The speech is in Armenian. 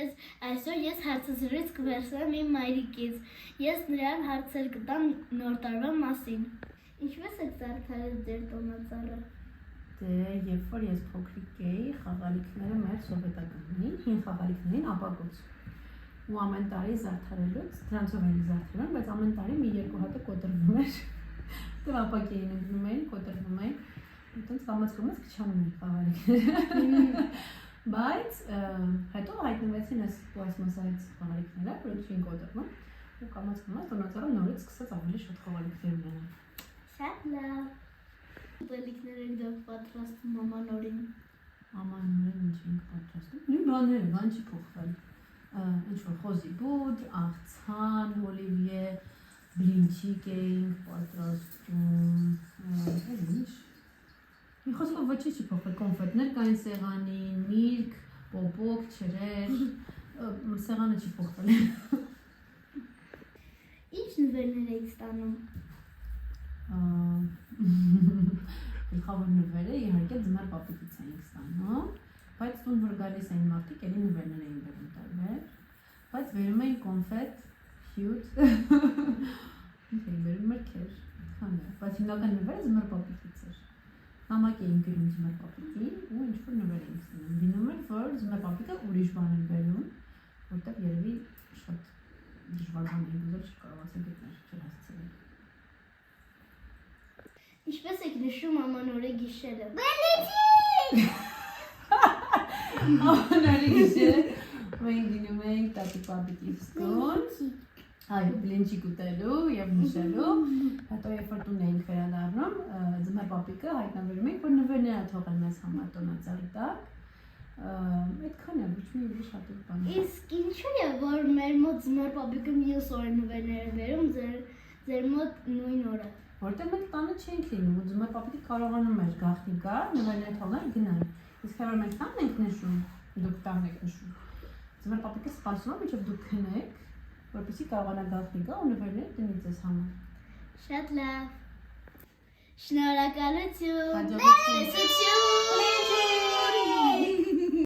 ես այսօր ես հարցազրույց կվերցնեմ իմ մայրիկից։ Ես նրան հարցեր կտամ նոր տարվա մասին։ Ինչպես եք զարդարել ձեր տոնածառը։ Դե, երբ որ ես փոքրիկ էի, խաղալիքները մեր սովետականներին, հին խաղալիքներին ապակոց։ Ու ամեն տարի զարդարելուց, դրանցով էինք զարդարում, բայց ամեն տարի մի երկու հատը կոտրվում էր։ Դե ապակ էին ընկնում էին, կոտրվում էին։ Այդտենց կամաց քչանում էին խաղալիքները։ Բայց հետո հայտնվեցին այս պլաստմասայից խաղալիքները, որոնք չէին կոտրվում, ու կամաց տոնածառը նորից սկսեց ավելի շատ խաղալիքներ ունենալ։ Շատ լավ։ Ուտելիքներ եք դուք պատրաստում մամանորին։ Մամանորին ինչ ենք պատրաստում։ Նույն բաները, բան չի փոխվել։ Ինչ-որ խոզի բուր, աղցան, օլիվիե, բլինչիկ էինք պատրաստում, ինչ։ Մի խոսքով ոչինչ չի փոխվել, կոնֆետներ կային սեղանին, միրգ, պոպոկ, չրեր, սեղանը չի փոխվել։ Ինչ նվերներ եք ստանում։ Գլխավոր նվերը իհարկե ձմեռ պապիկից էինք ստանում, բայց տուն որ գալիս էին մարդիկ, էլի նվերներ էին բերում տարբեր, բայց բերում էին կոնֆետ, հյութ, ինչ էին բերում մրգեր, քանը, բայց հիմնական նվերը ձմեռ պապիկից էր։ Նամակ էին գրում ձմեռ պապիկին ու ինչ-որ նվեր էին ստանում։ Լինում էր, որ ձմեռ պապիկը ուրիշ բան էր բերում, որտեղ երևի շատ դժվար բան էին ուզել, չկարողացել գտնել, չէր հասցրել։ Ինչպես եք նշում ամանորի գիշերը։ Ամանորի գիշերը մենք գնում էինք տատի պապիկի տուն, այո, բլինչիկ ուտելու եւ նշելու, հետո երբ որ տուն էինք վերադառնում, ձմեռ պապիկը հայտնաբերում էինք, որ նվերներ է թողել մեզ համար տոնածառի տակ, այդքան է, ոչ մի ուրիշ հատուկ բան։ Իսկ ինչու է, որ մեր մոտ ձմեռ պապիկը մյուս օրը նվերներ է բերում, ձեր մոտ նույն օրը։ Որտեղ մենք տանը չենք լինում, ու ձմեռ պապիկը կարողանում էր գաղտնի գալ, նվերներ թողնել գնալ։ Իսկ հետո մենք տանն ենք նշում, դուք տանն եք նշում։ Ձմեռ պապիկը սպասում է, մինչև դուք քնեք, որպեսզի կարողանա գաղտնի գալ ու նվերները տնի ձեզ համար։ Շատ լավ։ Շնորհակալություն։ Հաջողություն։ Տեսություն։